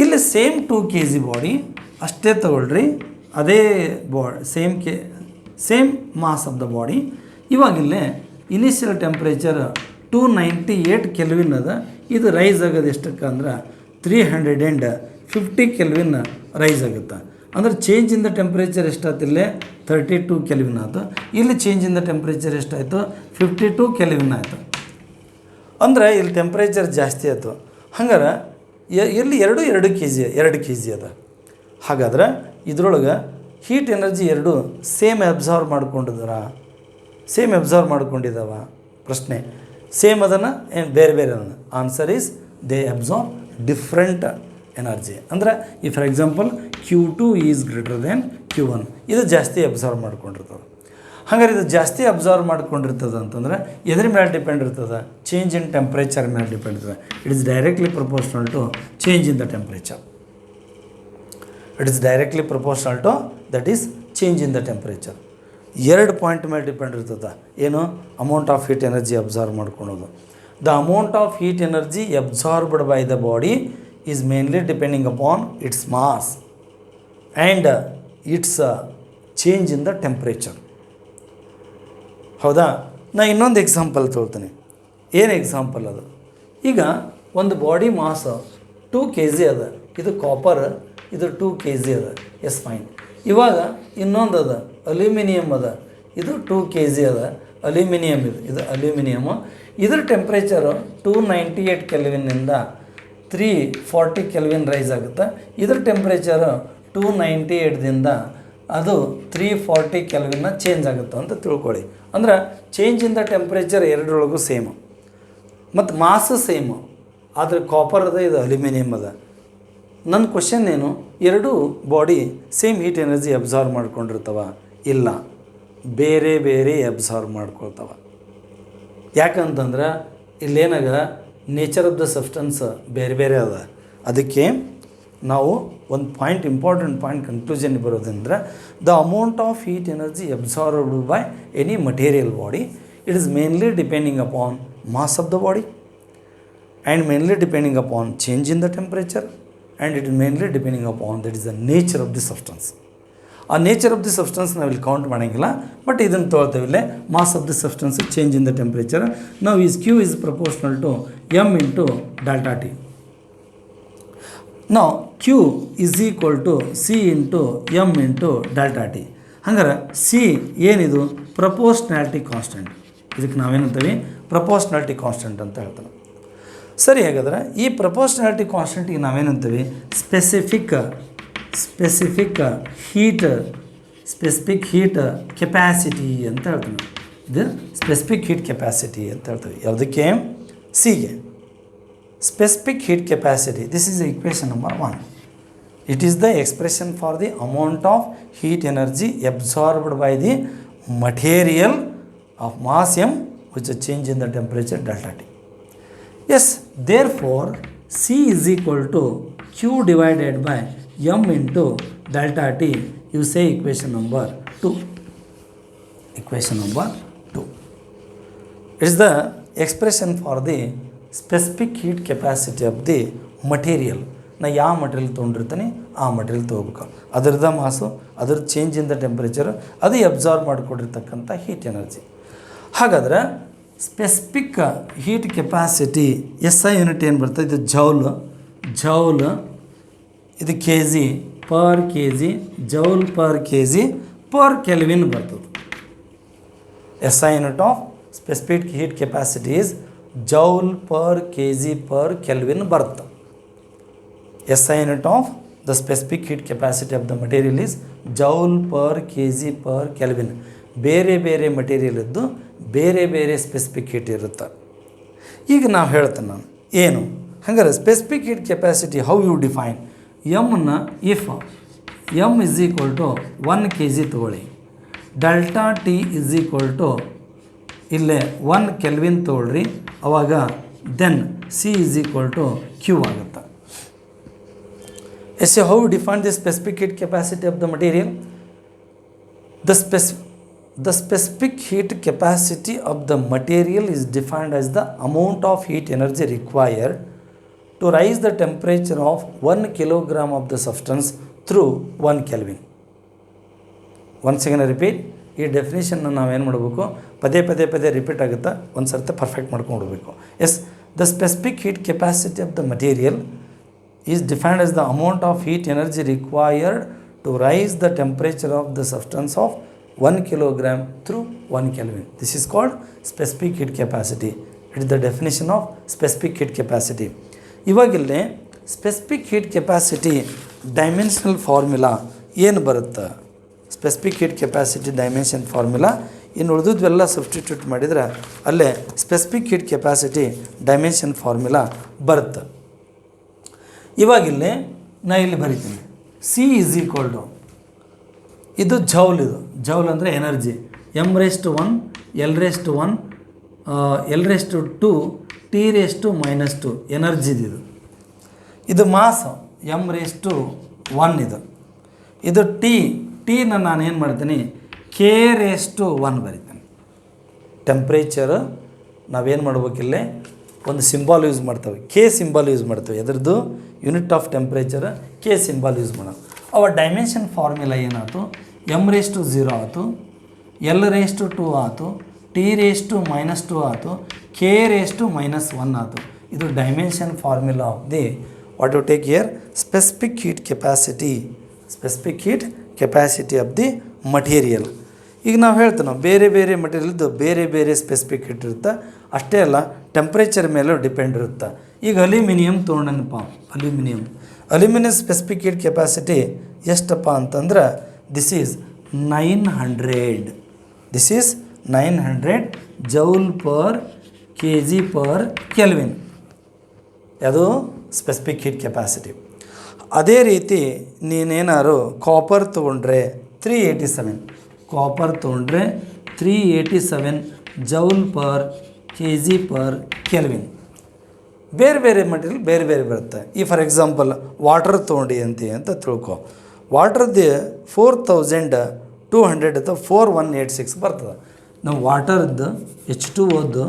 ಇಲ್ಲಿ ಸೇಮ್ 2 kg ಬಾಡಿ ಅಷ್ಟೇ ತಗೊಳ್ರಿ, ಅದೇ same mass of the body. ಇವಾಗಿಲ್ಲೇ ಇನಿಷಿಯಲ್ ಟೆಂಪ್ರೇಚರ್ 298 ಕೆಲ್ವಿನ್ ಅದ. ಇದು ರೈಸ್ ಆಗೋದು ಎಷ್ಟಕ್ಕೆ ಅಂದ್ರೆ 350 ಕೆಲ್ವಿನ್ ರೈಸ್ ಆಗುತ್ತೆ. ಅಂದ್ರೆ ಚೇಂಜ್ ಇನ್ ದ ಟೆಂಪ್ರೇಚರ್ ಎಷ್ಟಾಯ್ತು? ಇಲ್ಲೇ 32 ಕೆಲ್ವಿನ್ ಆಯಿತು. ಇಲ್ಲಿ ಚೇಂಜ್ ಇನ್ ದ ಟೆಂಪ್ರೇಚರ್ ಎಷ್ಟಾಯಿತು? 52 ಕೆಲ್ವಿನ್ ಆಯಿತು. ಅಂದರೆ ಇಲ್ಲಿ ಟೆಂಪ್ರೇಚರ್ ಜಾಸ್ತಿ ಆಯಿತು. ಹಂಗಾರೆ ಇಲ್ಲಿ 2 ಕೆ ಜಿ ಅದ. ಹಾಗಾದ್ರೆ ಇದ್ರೊಳಗೆ ಹೀಟ್ ಎನರ್ಜಿ ಎರಡು ಸೇಮ್ ಅಬ್ಸಾರ್ವ್ ಮಾಡ್ಕೊಂಡಿದ್ದಾವ ಪ್ರಶ್ನೆ. ಸೇಮ್ ಅದನ್ನು ಏನು ಬೇರೆ ಅದನ್ನು? Answer is they absorb different energy. ಅಂದರೆ ಈ for example Q2 is greater than Q1, ಇದು ಜಾಸ್ತಿ ಅಬ್ಸಾರ್ವ್ ಮಾಡ್ಕೊಂಡಿರ್ತದೆ. ಹಾಗಾದ್ರೆ ಇದು ಜಾಸ್ತಿ ಅಬ್ಸಾರ್ವ್ ಮಾಡ್ಕೊಂಡಿರ್ತದೆ ಅಂತಂದ್ರೆ ಎದ್ರ ಮೇಲೆ ಡಿಪೆಂಡ್ ಇರ್ತದೆ? ಚೇಂಜ್ ಇನ್ ಟೆಂಪ್ರೇಚರ್ ಮೇಲೆ ಡಿಪೆಂಡ್ ಇರ್ತದೆ. It is directly proportional to change in the temperature. That is change in the temperature. 2 point ಮೇಲೆ ಡಿಪೆಂಡ್ ಇರ್ತದೆ. ಏನು? Amount of heat energy absorb ಮಾಡ್ಕೊಳೋದು. The amount of heat energy absorbed by the body is mainly depending upon its mass and its change in the temperature. ಹೌದಾ? ನಾ ಇನ್ನೊಂದು ಎಕ್ಸಾಂಪಲ್ ತೊಳ್ತೀನಿ. ಏನು ಎಕ್ಸಾಂಪಲ್ ಅದು? ಈಗ ಒಂದು ಬಾಡಿ ಮಾಸ್ 2 kg ಅದ. ಇದು ಕಾಪರ್, ಇದು 2 kg ಅದ. S fine. ಇವಾಗ ಇನ್ನೊಂದು ಅದ, ಅಲ್ಯೂಮಿನಿಯಮ್ ಅದ. ಇದು 2 kg ಅದ, ಅಲ್ಯೂಮಿನಿಯಮ್ ಇದು ಅಲ್ಯೂಮಿನಿಯಮು. ಇದರ ಟೆಂಪ್ರೇಚರು 298 ಕೆಲ್ವಿನ್ನಿಂದ 340 ಕೆಲ್ವಿನ್ ರೈಸ್ ಆಗುತ್ತೆ. ಇದರ ಟೆಂಪ್ರೇಚರು 298ದಿಂದ ಅದು 340 ಕೆಲ್ವಿನ್ನ ಚೇಂಜ್ ಆಗುತ್ತೆ ಅಂತ ತಿಳ್ಕೊಳ್ಳಿ. ಅಂದ್ರೆ ಚೇಂಜ್ ಇನ್ ದ ಟೆಂಪ್ರೇಚರ್ ಎರಡರೊಳಗೂ ಸೇಮು ಮತ್ತು ಮಾಸು ಸೇಮು. ಆದರೆ ಕಾಪರ್ ಅದ, ಇದು ಅಲ್ಯೂಮಿನಿಯಮ್ ಅದ. ನನ್ನ ಕ್ವಶನ್ ಏನು? ಎರಡೂ body same heat energy absorb ಮಾಡ್ಕೊಂಡಿರ್ತವ? ಇಲ್ಲ, ಬೇರೆ ಬೇರೆ ಅಬ್ಸಾರ್ವ್ ಮಾಡ್ಕೊಳ್ತವ. ಯಾಕಂತಂದ್ರೆ ಇಲ್ಲೇನಾಗ ನೇಚರ್ ಆಫ್ ದ ಸಬ್ಸ್ಟೆನ್ಸ್ ಬೇರೆ ಬೇರೆ ಅದ. ಅದಕ್ಕೆ ನಾವು ಒಂದು ಪಾಯಿಂಟ್, ಇಂಪಾರ್ಟೆಂಟ್ ಪಾಯಿಂಟ್ ಕನ್ಕ್ಲೂಷನ್ ಬರೋದಂದ್ರೆ the amount of heat energy absorbed by any material body it is mainly depending upon mass of the body and mainly depending upon change in the temperature and it is mainly depending upon that is the nature of the substance. ಆ ನೇಚರ್ ಆಫ್ ದಿ ಸಬ್ಸ್ಟೆನ್ಸ್ ನಾವು ಇಲ್ಲಿ ಕೌಂಟ್ ಮಾಡೋಂಗಿಲ್ಲ, ಬಟ್ ಇದನ್ನು ತೊಗೊಳ್ತೇವೆ ಇಲ್ಲೇ. Mass of the substance change in the temperature. ನಾವು is Q is proportional to M into delta T. ನಾವು Q is equal to C into M into delta T. ಹಂಗಾರೆ ಸಿ ಏನಿದು? Proportionality constant. ಇದಕ್ಕೆ ನಾವೇನಂತೀವಿ? ಪ್ರಪೋರ್ಷ್ನಾಲಿಟಿ ಕಾನ್ಸ್ಟೆಂಟ್ ಅಂತ ಹೇಳ್ತಾರೆ. ಸರಿ, ಹಾಗಾದ್ರೆ ಈ ಪ್ರಪೋರ್ಷ್ನಾಲಿಟಿ ಕಾನ್ಸ್ಟೆಂಟಿಗೆ ನಾವೇನಂತೀವಿ? ಸ್ಪೆಸಿಫಿಕ್ ಹೀಟ್ ಕೆಪ್ಯಾಸಿಟಿ ಅಂತ ಹೇಳ್ತೀವಿ. ಇದು ಸ್ಪೆಸಿಫಿಕ್ ಹೀಟ್ ಕೆಪ್ಯಾಸಿಟಿ ಅಂತ ಹೇಳ್ತೀವಿ. ಯಾವುದಕ್ಕೆ? ಸಿಗೆ. Specific heat capacity, this is equation number 1. It is the expression for the amount of heat energy absorbed by the material of mass M which is change in the temperature delta T. Yes, therefore C is equal to Q divided by M into delta T. You say equation number 2. Equation number 2. It is the expression for the specific heat capacity of the material. ನಾ ಯಾವ ಮಟೀರಿಯಲ್ ತೊಗೊಂಡಿರ್ತೀನಿ ಆ ಮಟೀರಿಯಲ್ ತೊಗೋಬೇಕು. ಅದರದ ಮಾಸು, ಅದರ ಚೇಂಜ್ ಇನ್ ದ ಟೆಂಪ್ರೇಚರ್, ಅದು ಅಬ್ಸಾರ್ವ್ ಮಾಡಿಕೊಂಡಿರ್ತಕ್ಕಂಥ ಹೀಟ್ ಎನರ್ಜಿ. ಹಾಗಾದ್ರೆ specific heat capacity SI unit ಏನು ಬರ್ತದೆ? ಇದು ಜೌಲ್. ಇದು kg per kg, joule per kg per kelvin ಬರ್ತದೆ. SI unit of specific heat capacity is joule per kg per kelvin ಬರ್ತದೆ. SI unit of the specific heat capacity of the material is joule per kg per kelvin. ಬೇರೆ ಬೇರೆ ಮಟೀರಿಯಲ್ ಇದ್ದು ಬೇರೆ ಬೇರೆ ಸ್ಪೆಸಿಫಿಕ್ ಹೀಟ್ ಇರುತ್ತೆ. ಈಗ ನಾವು ಹೇಳ್ತೇನೆ ನಾನು ಏನು? ಹಾಗಾದ್ರೆ specific heat capacity how you define? ಎಮ್ನ if M is equal to 1 kg ತೊಗೊಳ್ಳಿ, delta T is equal to ಇಲ್ಲೇ 1 ಕೆಲ್ವಿನ್ ತೊಗೊಳ್ರಿ, ಅವಾಗ then C is equal to Q ಆಗುತ್ತೆ. Yes how you define the specific heat capacity of the material? The specific heat capacity of the material is defined as the amount of heat energy required to raise the temperature of 1 kilogram of the substance through 1 Kelvin. Once again I repeat, ಈ ಡೆಫಿನೇಷನ್ನ ನಾವೇನು ಮಾಡಬೇಕು? ಪದೇ ರಿಪೀಟ್ ಆಗುತ್ತೆ, ಒಂದು ಸರ್ತಿ ಪರ್ಫೆಕ್ಟ್ ಮಾಡ್ಕೊಂಡು ಹೋಗಬೇಕು. Yes, the specific heat capacity of the material is defined as the amount of heat energy required to raise the temperature of the substance of 1 kilogram through 1 Kelvin. This is called specific heat capacity. It is the definition of specific heat capacity. ಇವಾಗಿಲ್ಲೇ specific heat capacity dimensional formula ಏನು ಬರುತ್ತೆ? Specific heat capacity dimension formula ಇನ್ನು ಉಳಿದಿದ್ವೆಲ್ಲ ಸಬ್ಸ್ಟಿಟ್ಯೂಟ್ ಮಾಡಿದರೆ ಅಲ್ಲೇ specific heat capacity dimension formula ಬರುತ್ತೆ. ಇವಾಗಿಲ್ಲೇ ನಾ ಇಲ್ಲಿ ಬರಿತೀನಿ, ಸಿ ಈಸ್ ಈಕ್ವಲ್ ಟು, ಇದು ಜೌಲ್, ಇದು ಜೌಲ್ ಅಂದರೆ energy, m⁻1 L⁻1 L⁻2 T⁻⁻2 ಎನರ್ಜಿದು. ಇದು ಮಾಸ್ m⁻1 ಇದು ಟೀನ ನಾನು ಏನು ಮಾಡ್ತೀನಿ K⁻1 ಬರಿತೀನಿ. ಟೆಂಪ್ರೇಚರ್ ನಾವೇನು ಮಾಡ್ಬೇಕಿಲ್ಲೇ ಒಂದು ಸಿಂಬಾಲ್ ಯೂಸ್ ಮಾಡ್ತೇವೆ, ಕೆ ಸಿಂಬಾಲ್ ಯೂಸ್ ಮಾಡ್ತೇವೆ. ಎದ್ರದ್ದು unit of temperature K symbol use ಮಾಡೋದು. ಅವ ಡೈಮೆನ್ಷನ್ ಫಾರ್ಮುಲಾ ಏನಾಯ್ತು, m⁻0 ಆಯಿತು, L⁻2 ಆಯಿತು, T⁻2 ಆಯಿತು, K⁻1 ಆಯಿತು. ಇದು dimension formula of the what you take here specific heat capacity, specific heat capacity of the material. ಈಗ ನಾವು ಹೇಳ್ತೀವಿ ಬೇರೆ ಬೇರೆ ಮಟೀರಿಯಲ್ದು ಬೇರೆ ಬೇರೆ ಸ್ಪೆಸಿಫಿಕ್ ಹೀಟ್ ಇರುತ್ತೆ. ಅಷ್ಟೇ ಅಲ್ಲ, ಟೆಂಪ್ರೇಚರ್ ಮೇಲೂ ಡಿಪೆಂಡ್ ಇರುತ್ತೆ. ಈಗ ಅಲ್ಯೂಮಿನಿಯಂ ತೊಗೊಂಡನಪ್ಪ, ಅಲ್ಯೂಮಿನಿಯಂ ಸ್ಪೆಸಿಫಿಕ್ ಹೀಟ್ ಕೆಪಾಸಿಟಿ ಎಷ್ಟಪ್ಪ ಅಂತಂದ್ರೆ this is 900 joule per kg/Kelvin. ಅದು ಸ್ಪೆಸಿಫಿಕ್ ಹೀಟ್ ಕೆಪಾಸಿಟಿ. ಅದೇ ರೀತಿ ನೀನೇನಾದ್ರು ಕಾಪರ್ ತೊಗೊಂಡ್ರೆ 387, ಕಾಪರ್ ತೊಗೊಂಡ್ರೆ 387 ಜೌಲ್ ಪರ್ kg/Kelvin. ಬೇರೆ ಬೇರೆ ಮಟೀರಿಯಲ್ ಬೇರೆ ಬೇರೆ ಬರುತ್ತೆ. ಈ ಫಾರ್ ಎಕ್ಸಾಂಪಲ್ ವಾಟರ್ ತೊಗೊಂಡು ಅಂತ ತಿಳ್ಕೊ, ವಾಟರ್ದು 4200 ಅಥವಾ 4186 ಬರ್ತದೆ. ನಾವು ವಾಟರ್ದು H2O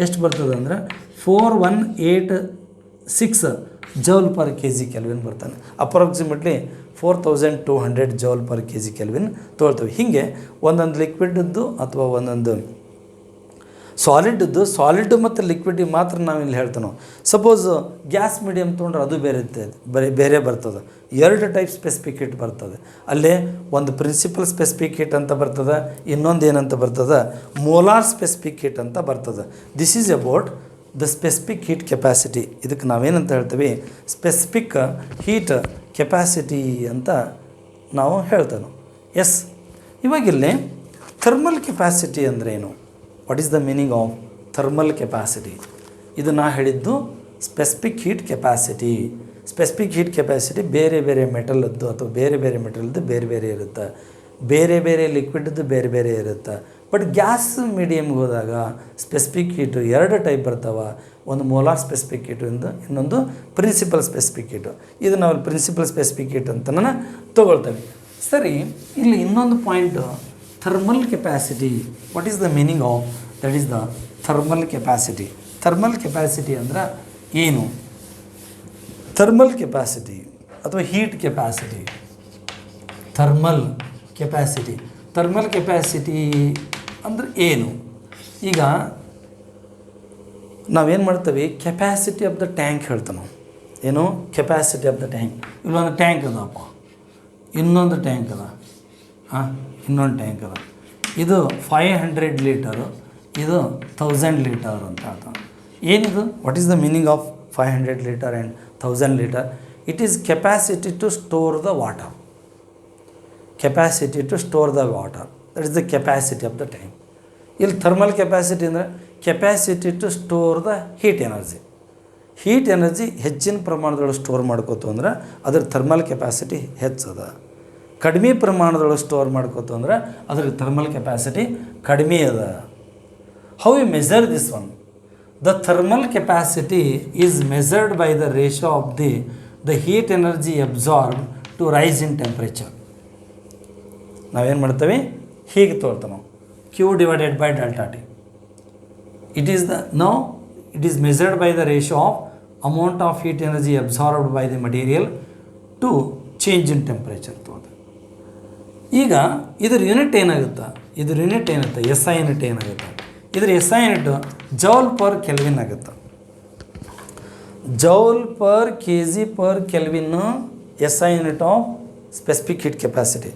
ಎಷ್ಟು ಬರ್ತದೆ ಅಂದರೆ 4186 ಜೌಲ್ ಪರ್ kg/Kelvin ಬರ್ತಾನೆ. ಅಪ್ರಾಕ್ಸಿಮೇಟ್ಲಿ 4200 ಜೌಲ್ ಪರ್ kg/Kelvin ತೊಗೊಳ್ತೀವಿ. ಹೀಗೆ ಒಂದೊಂದು ಲಿಕ್ವಿಡ್ದು ಅಥವಾ ಒಂದೊಂದು ಸಾಲಿಡ್ದು, ಸಾಲಿಡ್ ಮತ್ತು ಲಿಕ್ವಿಡಿಗೆ ಮಾತ್ರ ನಾವು ಇಲ್ಲಿ ಹೇಳ್ತೇವೆ. ಸಪೋಸ್ ಗ್ಯಾಸ್ ಮೀಡಿಯಮ್ ತೊಗೊಂಡ್ರೆ ಅದು ಬೇರೆ ಬರ್ತದೆ. 2 ಟೈಪ್ ಸ್ಪೆಸಿಫಿಕ್ ಹೀಟ್ ಬರ್ತದೆ. ಅಲ್ಲೇ ಒಂದು ಪ್ರಿನ್ಸಿಪಲ್ ಸ್ಪೆಸಿಫಿಕ್ ಹೀಟ್ ಅಂತ ಬರ್ತದೆ, ಇನ್ನೊಂದು ಏನಂತ ಬರ್ತದೆ ಮೋಲಾರ್ ಸ್ಪೆಸಿಫಿಕ್ ಹೀಟ್ ಅಂತ ಬರ್ತದೆ. This is about the specific heat capacity. ಇದಕ್ಕೆ ನಾವೇನಂತ ಹೇಳ್ತೀವಿ ಸ್ಪೆಸಿಫಿಕ್ ಹೀಟ್ ಕೆಪಾಸಿಟಿ ಅಂತ ನಾವು ಹೇಳ್ತೇವೆ. ಎಸ್, ಇವಾಗಿಲ್ಲಿ ಥರ್ಮಲ್ ಕೆಪಾಸಿಟಿ ಅಂದರೆ ಏನು? What is the meaning of thermal capacity? ಇದು ನಾ ಹೇಳಿದ್ದು specific heat capacity. Specific heat capacity ಬೇರೆ ಬೇರೆ ಮೆಟಲದ್ದು ಅಥವಾ ಬೇರೆ ಬೇರೆ ಮೆಟಲ್ದು ಬೇರೆ ಬೇರೆ ಇರುತ್ತೆ, ಬೇರೆ ಬೇರೆ ಲಿಕ್ವಿಡ್ದು ಬೇರೆ ಬೇರೆ ಇರುತ್ತೆ. ಬಟ್ ಗ್ಯಾಸ್ ಮೀಡಿಯಮ್ಗೆ ಹೋದಾಗ ಸ್ಪೆಸಿಫಿಕ್ ಹೀಟು 2 ಟೈಪ್ ಬರ್ತಾವೆ. ಒಂದು ಮೋಲಾರ್ ಸ್ಪೆಸಿಫಿಕ್ ಹೀಟು, ಇನ್ನೊಂದು ಪ್ರಿನ್ಸಿಪಲ್ ಸ್ಪೆಸಿಫಿಕ್ ಹೀಟು. ಇದು ನಾವು ಪ್ರಿನ್ಸಿಪಲ್ ಸ್ಪೆಸಿಫಿಕ್ ಹೀಟ್ ಅಂತ ತೊಗೊಳ್ತೇವೆ. ಸರಿ, ಇಲ್ಲಿ ಇನ್ನೊಂದು point thermal capacity. What is the meaning of that is the thermal capacity? Thermal capacity ಅಂದ್ರೆ ಏನು? ಥರ್ಮಲ್ ಕೆಪಾಸಿಟಿ ಅಥವಾ ಹೀಟ್ ಕೆಪಾಸಿಟಿ, ಥರ್ಮಲ್ ಕೆಪಾಸಿಟಿ ಅಂದ್ರೆ ಏನು? ಈಗ ನಾವೇನು ಮಾಡ್ತೀವಿ ಕೆಪಾಸಿಟಿ ಆಫ್ ದ ಟ್ಯಾಂಕ್ ಹೇಳ್ತೇವೆ ನಾವು. ಏನು ಕೆಪಾಸಿಟಿ ಆಫ್ ದ ಟ್ಯಾಂಕ್? ಇಲ್ಲೊಂದು ಟ್ಯಾಂಕ್ ಅದಪ್ಪ, ಇನ್ನೊಂದು ಟ್ಯಾಂಕ್ ಅದ, ಇನ್ನೊಂದು ಟ್ಯಾಂಕ್ ಅದ. ಇದು 500 ಲೀಟರು, ಇದು 1000 ಲೀಟರ್ ಅಂತ ಹೇಳ್ತಾನೆ. ಏನಿದು? What is the meaning of 500 litre and 1000 litre? It is capacity to store the water. Capacity to store the water, that is the capacity of the tank. ಇಲ್ಲಿ ಥರ್ಮಲ್ ಕೆಪಾಸಿಟಿ ಅಂದರೆ capacity to store the heat energy. Heat energy ಹೆಚ್ಚಿನ ಪ್ರಮಾಣದೊಳಗೆ ಸ್ಟೋರ್ ಮಾಡ್ಕೋತು ಅಂದ್ರೆ ಅದ್ರ ಥರ್ಮಲ್ ಕೆಪಾಸಿಟಿ ಹೆಚ್ಚದ. ಕಡಿಮೆ ಪ್ರಮಾಣದೊಳಗೆ ಸ್ಟೋರ್ ಮಾಡ್ಕೋತು ಅಂದ್ರೆ ಅದ್ರ ಥರ್ಮಲ್ ಕೆಪಾಸಿಟಿ ಕಡಿಮೆ ಅದ. How you measure this one? The thermal capacity is measured by the ratio of the heat energy absorb to rise in temperature. ನಾವೇನು ಮಾಡ್ತೇವೆ ಹೀಗೆ ತೋರ್ತೀವಿ ನಾವು, Q divided by delta T. It is measured by the ratio of amount of heat energy absorbed by the material to change in temperature. ಈಗ ಇದ್ರ ಯೂನಿಟ್ ಏನಾಗುತ್ತೆ? SI ಯೂನಿಟ್ ಏನಾಗುತ್ತೆ? ಇದ್ರ SI unit joule per kelvin ಆಗುತ್ತೆ. Joule per kg/Kelvin SI unit of specific heat capacity.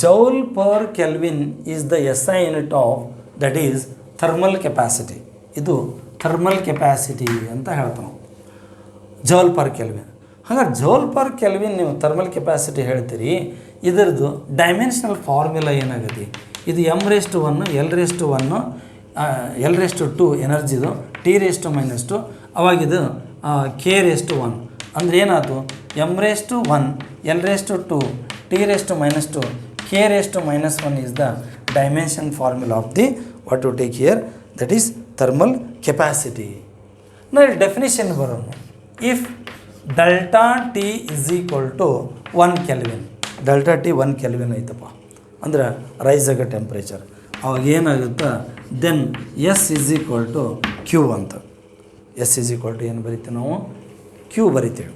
Joule per Kelvin is the SI unit of that is thermal capacity. ಇದು ಥರ್ಮಲ್ ಕೆಪ್ಯಾಸಿಟಿ ಅಂತ ಹೇಳ್ತೀವಿ ನಾವು, ಜೌಲ್ ಪರ್ ಕೆಲ್ವಿನ್. ಹಾಗಾದ್ರೆ ಜೌಲ್ ಪರ್ ಕೆಲ್ವಿನ್ ನೀವು ಥರ್ಮಲ್ ಕೆಪ್ಯಾಸಿಟಿ ಹೇಳ್ತೀರಿ, ಇದರದ್ದು ಡೈಮೆನ್ಷನಲ್ ಫಾರ್ಮುಲಾ ಏನಾಗುತ್ತೆ, ಇದು m⁻1 l⁻1 l⁻2 ಎನರ್ಜಿದು T⁻², ಅವಾಗಿದು K⁻1 ಅಂದರೆ ಏನಾಯ್ತು, m⁻1 l⁻2 T⁻², K⁻−1 is the dimension formula of the what to take here, that is thermal capacity. Now definition ಬರೋಣ. If delta T is equal to 1 Kelvin, delta T 1 Kelvin ಐತಪ್ಪ ಅಂದ್ರೆ ರೈಸ್ ಆಗೋ ಟೆಂಪ್ರೇಚರ್, ಅವಾಗ ಏನಾಗುತ್ತೆ, then S is equal to Q ಅಂತ. S is equal to ಏನು ಬರಿತೀವಿ ನಾವು, Q ಬರಿತೀವಿ.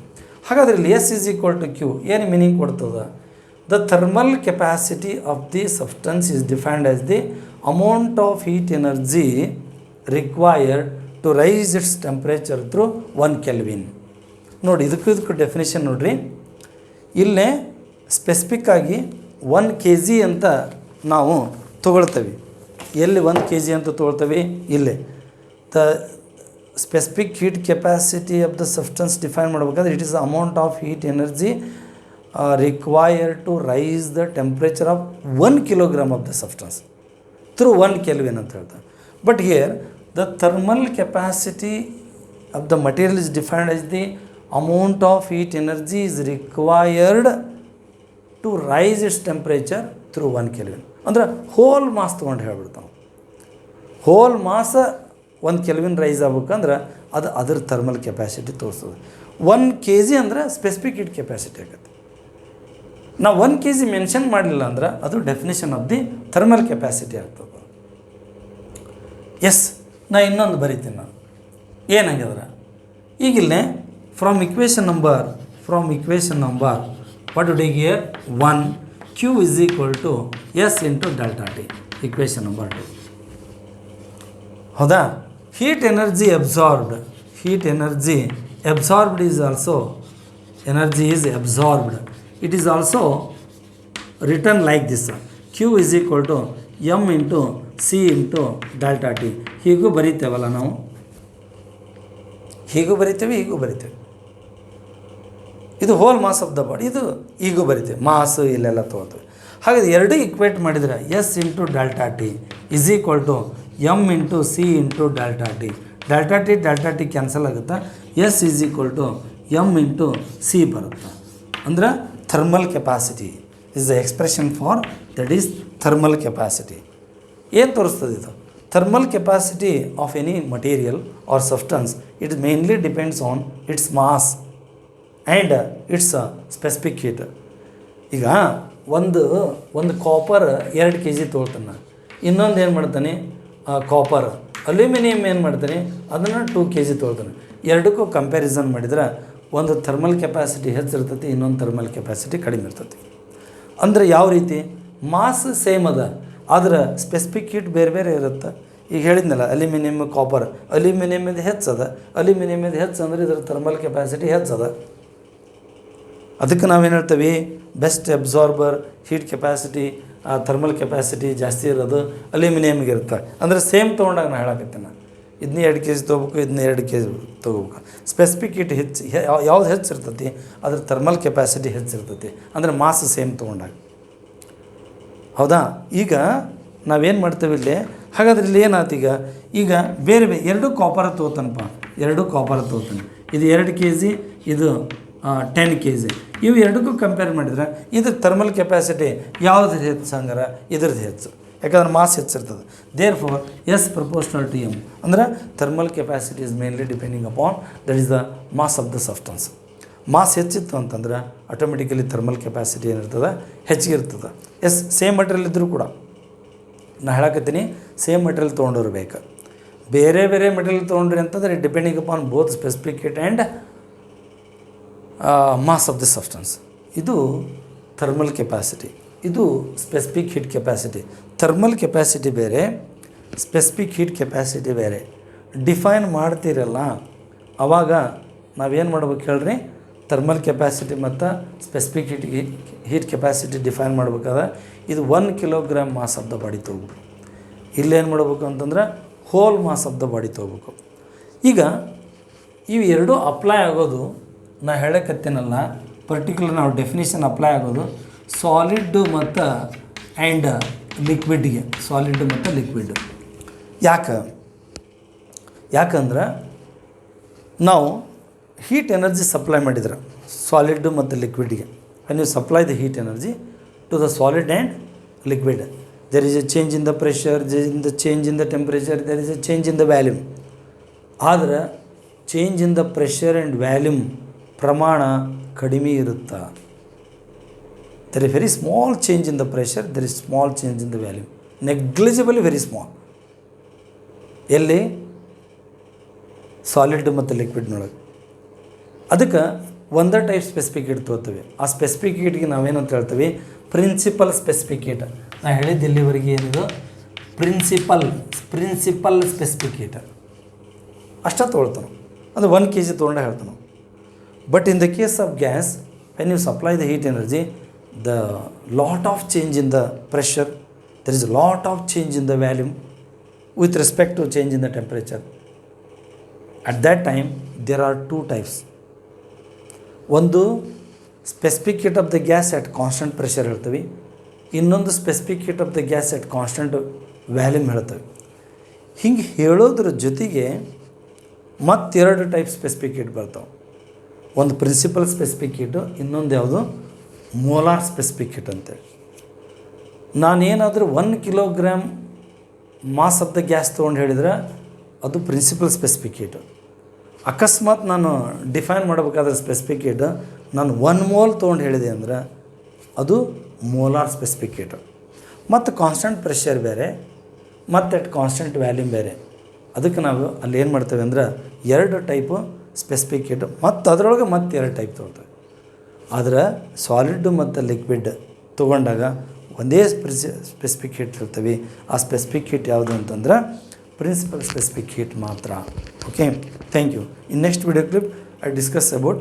ಹಾಗಾದ್ರೆ ಇಲ್ಲಿ S is equal to Q ಏನು ಮೀನಿಂಗ್ ಕೊಡ್ತದೆ, the thermal capacity of the substance is defined as the amount of heat energy required to raise its temperature through 1 Kelvin. ನೋಡಿ ಇದಕ್ಕೂ ಡೆಫಿನೇಷನ್ ನೋಡ್ರಿ, ಇಲ್ಲೇ ಸ್ಪೆಸಿಫಿಕ್ ಆಗಿ 1 kg ಅಂತ ನಾವು ತೊಗೊಳ್ತೇವೆ. ಎಲ್ಲಿ 1 kg ಅಂತ ತೊಗೊಳ್ತೇವೆ, ಇಲ್ಲೇ the specific heat capacity of the substance define ಮಾಡಬೇಕಾದ್ರೆ it is the amount of heat energy required to rise the temperature of 1 kilogram of the substance through 1 Kelvin ಅಂತ ಹೇಳ್ತಾರೆ. But here the thermal capacity of the material is defined as the amount of heat energy is required to rise its temperature through 1 Kelvin. ಅಂದ್ರೆ ಹೋಲ್ ಮಾಸ್ ತೊಗೊಂಡು ಹೇಳ್ಬಿಡ್ತಾವೆ, ಹೋಲ್ ಮಾಸ 1 Kelvin ರೈಸ್ ಆಗ್ಬೇಕಂದ್ರೆ ಅದು ಅದ್ರ ಥರ್ಮಲ್ ಕೆಪಾಸಿಟಿ ತೋರಿಸ್ತದೆ. 1 kg ಅಂದರೆ ಸ್ಪೆಸಿಫಿಕ್ ಹೀಟ್ ಕೆಪಾಸಿಟಿ ಆಗುತ್ತೆ. ನಾವು 1 kg ಮೆನ್ಷನ್ ಮಾಡಲಿಲ್ಲ ಅಂದ್ರೆ ಅದು definition of the thermal capacity ಆಗ್ತದೆ. ಎಸ್, ನಾ ಇನ್ನೊಂದು ಬರಿತೀನಿ ನಾನು ಏನಾಗ್ಯದ್ರೆ, ಈಗಿಲ್ಲೇ from equation number what to take here 1 Q is equal to S into delta T, equation number 2. ಹೌದಾ, heat energy absorbed is also, energy is absorbed, it is also written like this, Q is equal to M into C into delta T. ಹೀಗೂ ಬರೀತೇವಲ್ಲ ನಾವು, ಹೀಗೂ ಬರಿತೇವೆ. ಇದು whole mass of the body, ಇದು ಈಗೂ ಬರಿತೇವೆ, ಮಾಸ್ ಇಲ್ಲೆಲ್ಲ ತೊಗೊಳ್ತೇವೆ. ಹಾಗಾದ್ರೆ ಎರಡು ಇಕ್ವೇಟ್ ಮಾಡಿದರೆ S into delta T is equal to M into C into delta T cancel ಆಗುತ್ತೆ, S is equal to M into C ಬರುತ್ತೆ. ಅಂದ್ರೆ thermal capacity is the expression for that is thermal capacity. ಏನು ತೋರಿಸ್ತದೆ ಇದು, thermal capacity of any material or substance it mainly depends on its mass and its specific heat. ಈಗ ಒಂದು ಕಾಪರ್ 2 kg ತೊಗೊಳ್ತಾನೆ, ಇನ್ನೊಂದು ಏನು ಮಾಡ್ತಾನೆ ಕಾಪರ್, ಅಲ್ಯೂಮಿನಿಯಂ ಏನು ಮಾಡ್ತಾನೆ ಅದನ್ನು 2 kg ತೊಗೊಳ್ತಾನೆ. ಎರಡಕ್ಕೂ ಕಂಪ್ಯಾರಿಸನ್ ಮಾಡಿದ್ರೆ ಒಂದು ಥರ್ಮಲ್ ಕೆಪಾಸಿಟಿ ಹೆಚ್ಚಿರ್ತೈತಿ, ಇನ್ನೊಂದು ಥರ್ಮಲ್ ಕೆಪಾಸಿಟಿ ಕಡಿಮೆ ಇರ್ತೈತಿ. ಅಂದರೆ ಯಾವ ರೀತಿ, ಮಾಸ್ ಸೇಮ್ ಅದ ಆದ್ರೆ ಸ್ಪೆಸಿಫಿಕ್ ಹೀಟ್ ಬೇರೆ ಬೇರೆ ಇರುತ್ತೆ. ಈಗ ಹೇಳಿದ್ನಲ್ಲ ಅಲ್ಯೂಮಿನಿಯಮ್ ಕಾಪರ್, ಅಲ್ಯೂಮಿನಿಯಮ್ದು ಹೆಚ್ಚದ, ಅಲ್ಯೂಮಿನಿಯಮ್ದು ಹೆಚ್ಚಂದ್ರೆ ಇದ್ರ ಥರ್ಮಲ್ ಕೆಪಾಸಿಟಿ ಹೆಚ್ಚದ. ಅದಕ್ಕೆ ನಾವೇನು ಹೇಳ್ತೀವಿ, best absorber heat capacity thermal capacity ಜಾಸ್ತಿ ಇರೋದು ಅಲ್ಯೂಮಿನಿಯಮ್ಗೆ ಇರುತ್ತೆ. ಅಂದರೆ ಸೇಮ್ ತೊಗೊಂಡಾಗ ನಾನು ಹೇಳಕತ್ತೀನಿ, ಇದನ್ನ 2 kg ತೊಗೋಬೇಕು, ಇದನ್ನ 2 kg ತೊಗೋಬೇಕು. ಸ್ಪೆಸಿಫಿಕ್ ಹೀಟ್ ಹೆಚ್ಚು ಯಾವ್ದು ಹೆಚ್ಚಿರ್ತೈತಿ ಅದ್ರ ಥರ್ಮಲ್ ಕೆಪಾಸಿಟಿ ಹೆಚ್ಚಿರ್ತೈತಿ, ಅಂದರೆ ಮಾಸ್ ಸೇಮ್ ತೊಗೊಂಡಾಗ. ಹೌದಾ, ಈಗ ನಾವೇನು ಮಾಡ್ತೇವೆ ಇಲ್ಲಿ, ಹಾಗಾದ್ರೆ ಇಲ್ಲಿ ಏನಾಯ್ತು, ಈಗ ಬೇರೆ ಎರಡು ಕಾಪರ್ ತೊಗೋತಾನಪ್ಪ, ಇದು 2 kg, ಇದು 10 kg. ಇವು ಎರಡಕ್ಕೂ ಕಂಪೇರ್ ಮಾಡಿದ್ರೆ ಇದ್ರ ಥರ್ಮಲ್ ಕೆಪಾಸಿಟಿ ಯಾವ್ದು ಹೆಚ್ಚು ಹಂಗಾರೆ ಇದ್ರದ್ದು ಹೆಚ್ಚು, ಯಾಕಂದ್ರೆ ಮಾಸ್ ಹೆಚ್ಚಿರ್ತದೆ. Therefore S proportional to M, ಅಂದ್ರೆ thermal capacity is mainly depending upon that is the mass of the substance. Mass ಹೆಚ್ಚಿತ್ತು ಅಂತಂದ್ರೆ ಆಟೋಮೆಟಿಕಲಿ ಥರ್ಮಲ್ ಕೆಪಾಸಿಟಿ ಏನಿರ್ತದೆ ಹೆಚ್ಚಿಗೆ ಇರ್ತದೆ. ಎಸ್, ಸೇಮ್ ಮಟೀರಿಯಲ್ ಇದ್ದರೂ ಕೂಡ ನಾನು ಹೇಳಕತ್ತೀನಿ, ಸೇಮ್ ಮಟೀರಿಯಲ್ ತೊಗೊಂಡಿರ್ಬೇಕು. ಬೇರೆ ಬೇರೆ ಮಟೀರಿಯಲ್ ತೊಗೊಂಡ್ರಿ ಅಂತಂದರೆ depending upon both specific heat and mass of the substance. ಇದು ಥರ್ಮಲ್ ಕೆಪಾಸಿಟಿ, ಇದು specific heat capacity. Thermal capacity ಬೇರೆ, ಸ್ಪೆಸಿಫಿಕ್ ಹೀಟ್ ಕೆಪಾಸಿಟಿ ಬೇರೆ. ಡಿಫೈನ್ ಮಾಡ್ತೀರಲ್ಲ ಆವಾಗ ನಾವೇನು ಮಾಡ್ಬೇಕು ಹೇಳ್ರಿ, ಥರ್ಮಲ್ ಕೆಪಾಸಿಟಿ ಮತ್ತು ಸ್ಪೆಸಿಫಿಕ್ ಹೀಟ್ ಕೆಪಾಸಿಟಿ ಡಿಫೈನ್ ಮಾಡ್ಬೇಕಾದ್ರೆ ಇದು 1 kilogram mass of the body ತೊಗೋಬೇಕು. ಇಲ್ಲೇನು ಮಾಡ್ಬೇಕು ಅಂತಂದ್ರೆ whole mass of the body ತೊಗೋಬೇಕು. ಈಗ ಇವು ಎರಡೂ ಅಪ್ಲೈ ಆಗೋದು ನಾ ಹೇಳಕತ್ತೇನಲ್ಲ, ಪರ್ಟಿಕ್ಯುಲರ್ ನಾವು ಡೆಫಿನೇಷನ್ ಅಪ್ಲೈ ಆಗೋದು ಸಾಲಿಡ್ ಮತ್ತು ಆ್ಯಂಡ್ ಲಿಕ್ವಿಡ್ಗೆ, ಸಾಲಿಡ್ ಮತ್ತು ಲಿಕ್ವಿಡ್. ಯಾಕಂದ್ರೆ ನಾವು ಹೀಟ್ ಎನರ್ಜಿ ಸಪ್ಲೈ ಮಾಡಿದ್ರೆ ಸಾಲಿಡ್ ಮತ್ತು ಲಿಕ್ವಿಡ್ಗೆ, when you supply the heat energy to the solid and liquid, there is a change in the pressure, there is a change in the temperature, there is a change in the volume. ಆದರೆ change in the pressure and volume ಪ್ರಮಾಣ ಕಡಿಮೆ ಇರುತ್ತೆ. there is very small change in the pressure, there is small change in the volume, negligibly very small. ಎಲ್ಲಿ ಸಾಲಿಡ್ ಮತ್ತು ಲಿಕ್ವಿಡ್ನೊಳಗೆ. ಅದಕ್ಕೆ ಒಂದೇ ಟೈಪ್ ಸ್ಪೆಸಿಫಿಕ್ ಹೀಟ್ ತೊಗೋತೀವಿ. ಆ ಸ್ಪೆಸಿಫಿಕ್ ಹೀಟ್ಗೆ ನಾವೇನಂತ ಹೇಳ್ತೀವಿ, ಪ್ರಿನ್ಸಿಪಲ್ ಸ್ಪೆಸಿಫಿಕ್ ಹೀಟ್. ನಾನು ಹೇಳಿದ್ದು ಇಲ್ಲಿವರೆಗೆ ಏನಿದು ಪ್ರಿನ್ಸಿಪಲ್ ಸ್ಪೆಸಿಫಿಕ್ ಹೀಟ್ ಅಷ್ಟೇ ತೊಗೊಳ್ತಾನೆ, ಅದು 1 kg ತೊಗೊಂಡೆ ಹೇಳ್ತಾನೆ. But in the case of gas, when you supply the heat energy, the lot of change in the pressure, there is lot of change in the volume with respect to change in the temperature. At that time there are 2 types. ಒಂದು specific heat of the gas at constant pressure ಹೇಳ್ತೀವಿ, ಇನ್ನೊಂದು specific heat of the gas at constant volume ಹೇಳ್ತೀವಿ. ಹಿಂಗೆ ಹೇಳೋದ್ರ ಜೊತೆಗೆ ಮತ್ತೆರಡು ಟೈಪ್ ಸ್ಪೆಸಿಫಿಕ್ ಹೀಟ್ ಬರ್ತಾವೆ. ಒಂದು ಪ್ರಿನ್ಸಿಪಲ್ ಸ್ಪೆಸಿಫಿಕ್ ಹೀಟು, ಇನ್ನೊಂದು ಯಾವುದು ಮೋಲಾರ್ ಸ್ಪೆಸಿಫಿಕ್ ಹೀಟ್ ಅಂತೇಳಿ. ನಾನೇನಾದರೂ 1 kilogram mass of the gas ತೊಗೊಂಡು ಹೇಳಿದ್ರೆ ಅದು ಪ್ರಿನ್ಸಿಪಲ್ ಸ್ಪೆಸಿಫಿಕ್ ಹೀಟು. ಅಕಸ್ಮಾತ್ ನಾನು ಡಿಫೈನ್ ಮಾಡಬೇಕಾದ್ರೆ ಸ್ಪೆಸಿಫಿಕ್ ಹೀಟ್ ನಾನು 1 ಮೋಲ್ ತೊಗೊಂಡು ಹೇಳಿದೆ ಅಂದ್ರೆ ಅದು ಮೋಲಾರ್ ಸ್ಪೆಸಿಫಿಕ್ ಹೀಟು. ಮತ್ತು ಕಾನ್ಸ್ಟೆಂಟ್ ಪ್ರೆಷರ್ ಬೇರೆ, ಮತ್ತು ಅಟ್ ಕಾನ್ಸ್ಟೆಂಟ್ ವ್ಯಾಲ್ಯೂಮ್ ಬೇರೆ. ಅದಕ್ಕೆ ನಾವು ಅಲ್ಲಿ ಏನು ಮಾಡ್ತೇವೆ ಅಂದ್ರೆ 2 ಟೈಪು ಸ್ಪೆಸಿಫಿಕ್ ಹೀಟು, ಮತ್ತು ಅದರೊಳಗೆ ಮತ್ತೆ 2 ಟೈಪ್ ತೊಗೊಳ್ತೇವೆ. ಆದರೆ ಸಾಲಿಡ್ ಮತ್ತು ಲಿಕ್ವಿಡ್ ತೊಗೊಂಡಾಗ ಒಂದೇ ಸ್ಪೆಸಿಫಿಕ್ ಹೀಟ್ ಇರ್ತೀವಿ. ಆ ಸ್ಪೆಸಿಫಿಕ್ ಹೀಟ್ ಯಾವುದು ಅಂತಂದ್ರೆ ಪ್ರಿನ್ಸಿಪಲ್ ಸ್ಪೆಸಿಫಿಕ್ ಹೀಟ್ ಮಾತ್ರ. Okay, thank you. In next video clip I discuss about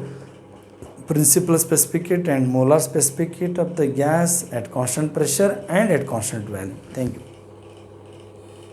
principal specific heat and molar specific heat of the gas at constant pressure and at constant value. Thank you.